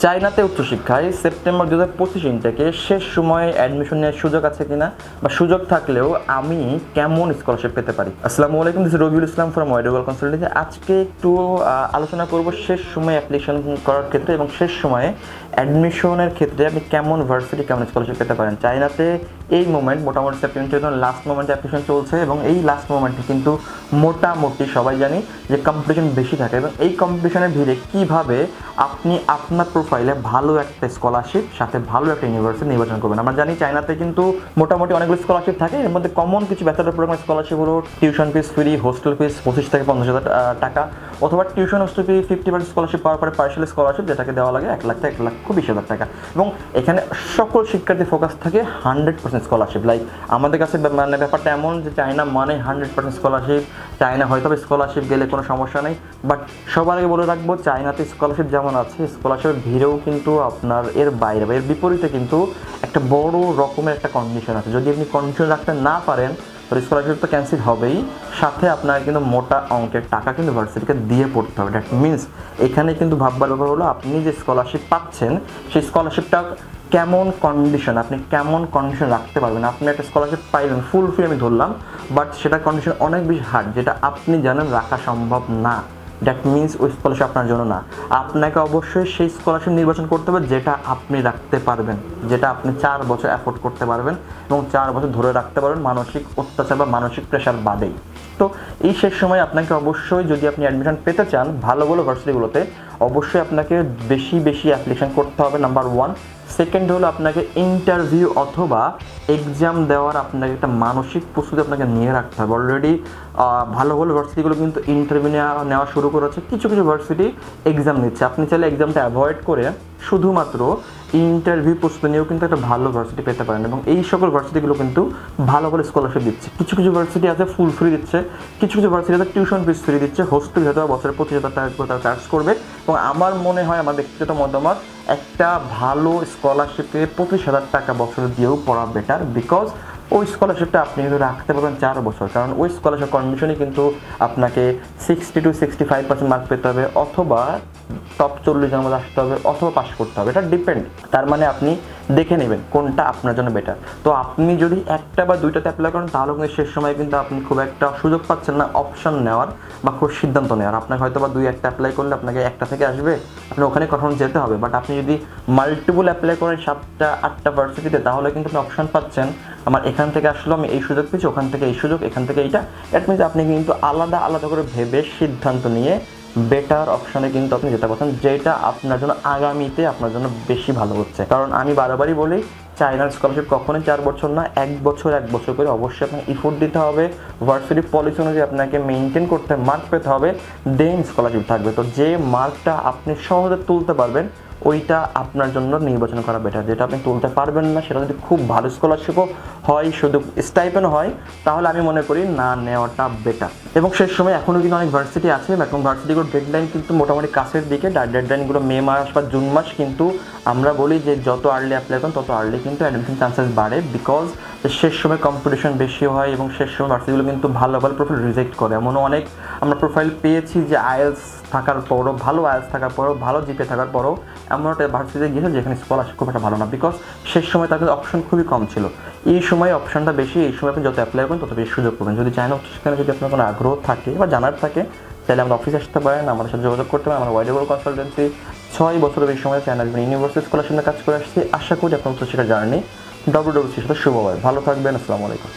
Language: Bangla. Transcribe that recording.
চায়নাতে উচ্চশিক্ষায় সেপ্টেম্বর 2025 ইনটেকে শেষ সময়ে অ্যাডমিশন নেওয়ার সুযোগ আছে কিনা বা সুযোগ থাকলেও আমি কেমন স্কলারশিপ পেতে পারি। আসসালামু আলাইকুম, this is Rabiul Islam from Widewall consultancy. আজকে একটু আলোচনা করব শেষ সময়ে অ্যাপ্লিকেশন করার ক্ষেত্রে এবং শেষ সময়ে অ্যাডমিশনের ক্ষেত্রে আপনি কেমন ভার্সিটি কেমন স্কলারশিপ পেতে পারেন। চায়নাতে এই মোমেন্ট মোটামুটি সেপ্টেম্বর লাস্ট মোমেন্টে অ্যাপ্লিকেশন চলছে এবং এই লাস্ট মোমেন্টে কিন্তু মোটামুটি সবাই জানি যে কম্পিটিশন বেশি থাকে এবং এই কম্পিটিশনের ভিড়ে কীভাবে আপনি আপনার প্রোফাইলে ভালো একটা স্কলারশিপ সাথে ভালো একটা ইউনিভার্সিটি নির্বাচন করবেন। আমরা জানি চায়নাতে কিন্তু মোটামুটি অনেকগুলো স্কলারশিপ থাকে, এর মধ্যে কমন কিছু ব্যাচেলর প্রোগ্রামের স্কলারশিপ হলো tuition fees free, hostel fees 25 থেকে 50,000 টাকা, অথবা টিউশন হোস্টেল ফি 50% স্কলারশিপ পাওয়ার পরে পার্সিয়াল স্কলারশিপ যেটাকে দেওয়া লাগে 1 লাখ থেকে 1,20,000 টাকা। এবং এখানে সকল শিক্ষার্থী ফোকাস থাকে 100% স্কলারশিপ। লাইক আমাদের কাছে মানে ব্যাপারটা এমন যে চায়না মানে 100% স্কলারশিপ, চায়না হয়তো স্কলারশিপ গেলে কোনো সমস্যা নেই, বাট সবার আগে বলে রাখবো চায়নাতে স্কলারশিপ যেমন আছে স্কলারশিপের ভিড়েও কিন্তু আপনার এর বাইরে বা এর বিপরীতে কিন্তু একটা বড় রকমের একটা কন্ডিশন আছে। যদি আপনি কন্ডিশন রাখতে না পারেন তো স্কলারশিপ তো ক্যান্সেল হবেই, সাথে আপনার কিন্তু মোটা অঙ্কের টাকা কিন্তু ভার্সিটিকে দিয়ে পড়তে হবে। দ্যাট মিনস এখানে কিন্তু ভাববার ব্যাপার হলো আপনি যে স্কলারশিপ পাচ্ছেন সেই স্কলারশিপটা কেমন কন্ডিশন, আপনি কেমন কন্ডিশন রাখতে পারবেন। আপনি একটা স্কলারশিপ পাইলেন ফুল ফ্রি আমি ধরলাম, বাট সেটা কন্ডিশন অনেক বেশি হার্ড যেটা আপনি জানেন রাখা সম্ভব না। দ্যাট মিনস ওই স্কলারশিপ আপনার জন্য না। আপনাকে অবশ্যই সেই স্কলারশিপ নির্বাচন করতে হবে যেটা আপনি রাখতে পারবেন, যেটা আপনি 4 বছর অ্যাফোর্ড করতে পারবেন এবং 4 বছর ধরে রাখতে পারবেন মানসিক অত্যাচার বা মানসিক প্রেশার বাদেই। তো এই শেষ সময় আপনাকে অবশ্যই যদি আপনি অ্যাডমিশন পেতে চান ভালো ভালো ভার্সিটিগুলোতে অবশ্যই আপনাকে বেশি বেশি অ্যাপ্লিকেশন করতে হবে, নাম্বার 1। সেকেন্ড হলো আপনাকে ইন্টারভিউ অথবা এক্সাম দেওয়ার আপনাকে একটা মানসিক প্রস্তুতি আপনাকে নিয়ে রাখতে হবে। অলরেডি ভালো ভালো ভার্সিটিগুলো কিন্তু ইন্টারভিউ নেওয়া শুরু করেছে, কিছু কিছু ভার্সিটি এক্সাম নিচ্ছে। আপনি চাইলে এক্সামটা অ্যাভয়েড করে শুধুমাত্র ইন্টারভিউ প্রস্তুতি নিয়েও কিন্তু একটা ভালো ভার্সিটি পেতে পারেন এবং এই সকল ভার্সিটিগুলো কিন্তু ভালো ভালো স্কলারশিপ দিচ্ছে। কিছু কিছু ভার্সিটি আছে ফুল ফ্রি দিচ্ছে, কিছু কিছু ভার্সিটি আছে টিউশন ফিস ফ্রি দিচ্ছে, হোস্টেল হয়তো বছরে 25,000 টাকা করে তারা চার্জ করবে। এবং আমার মনে হয়, আমার ব্যক্তিগত মতামত, একটা ভালো স্কলারশিপে 25,000 টাকা বছরে দিয়েও পড়া বেটার, বিকজ ওই স্কলারশিপটা আপনি কিন্তু রাখতে পারবেন 4 বছর। কারণ ওই স্কলারশিপ কন্ডিশনে কিন্তু আপনাকে 60 to 65% মার্ক পেতে হবে, অথবা টপ 40 জনের মধ্যে আসতে হবে, অথবা পাস করতে হবে। এটা ডিপেন্ড। তার মানে আপনি দেখে নেবেন কোনটা আপনার জন্য বেটার। তো আপনি যদি একটা বা দুইটাতে অ্যাপ্লাই করেন তাহলে কিন্তু শেষ সময় কিন্তু আপনি খুব একটা সুযোগ পাচ্ছেন না অপশন নেওয়ার বা খুব সিদ্ধান্ত নেওয়ার। আপনাকে হয়তো বা 2-1টা অ্যাপ্লাই করলে আপনাকে একটা থেকে আসবে, আপনি ওখানে কখন যেতে হবে। বাট আপনি যদি মাল্টিপল অ্যাপ্লাই করেন 7-8টা ভার্সিটিতে তাহলে কিন্তু আপনি অপশন পাচ্ছেন, আমার এখান থেকে আসলো আমি এই সুযোগ পেয়েছি, ওখান থেকে এই সুযোগ, এখান থেকে এইটা। দ্যাট মিনস আপনি কিন্তু আলাদা আলাদা করে ভেবে সিদ্ধান্ত নিয়ে বেটার অপশানে কিন্তু আপনি যেতে পারছেন, যেটা আপনার জন্য আগামীতে আপনার জন্য বেশি ভালো হচ্ছে। কারণ আমি বারবারই বলি চায়নার স্কলারশিপ কখনোই 4 বছর না, 1 বছর 1 বছর করে অবশ্যই আপনাকে ইফোর্ট দিতে হবে, ভার্সিটি পলিসি অনুযায়ী আপনাকে মেনটেন করতে মার্ক পেতে হবে, দেন স্কলারশিপ থাকবে। তো যে মার্কটা আপনি সহজে তুলতে পারবেন ওইটা আপনার জন্য নির্বাচন করা বেটার। যেটা আপনি তুলতে পারবেন না সেটা যদি খুব ভালো স্কলারশিপও হয়, শুধু স্টাইপেনও হয়, তাহলে আমি মনে করি না নেওয়াটা বেটার। এবং শেষ সময় এখনও কিন্তু অনেক ভার্সিটি আছে এবং ভার্সিটিগুলোর ডেডলাইন কিন্তু মোটামুটি কাছের দিকে। ডেডলাইনগুলো মে মাস বা জুন মাস, কিন্তু আমরা বলি যে যত আর্লি অ্যাপ্লাই করেন তত আর্লি কিন্তু অ্যাডমিশন চান্সেস বাড়ে, বিকজ শেষ সময় কম্পিটিশন বেশি হয় এবং শেষ সময় ভার্সিটিগুলো কিন্তু ভালো ভালো প্রোফাইল রিজেক্ট করে। এমনও অনেক আমরা প্রোফাইল পেয়েছি যে আইএলস থাকার পরও, ভালো আইএলস থাকার পরও, ভালো জিপে থাকার পরও এমন একটা ভার্সিটিতে গিয়েছে যেখানে স্কলারশিপ খুব একটা ভালো না, বিকজ শেষ সময় তাদের অপশন খুবই কম ছিল। এই সময় অপশনটা বেশি, এই সময় আপনি যত অ্যাপ্লাই করবেন তত বেশি সুযোগ পাবেন। যদি চায়না সেখানে যদি আপনার কোনো আগ্রহ থাকে বা জানার থাকে তাহলে আমাদের অফিসে আসতে পারেন, আমাদের সাথে যোগাযোগ করতে পারেন। আমরা ওয়াইডওয়াল কনসালটেন্সি 6 বছরের বেশি সময় চায়না ইউনিভার্সিটি স্কলারশিপ নিয়ে কাজ করে আসছি। আশা করি আপনার উচ্চশিক্ষার জার্নি WWC সাথে শুভ হয়। ভালো থাকবেন। আসসালামু আলাইকুম।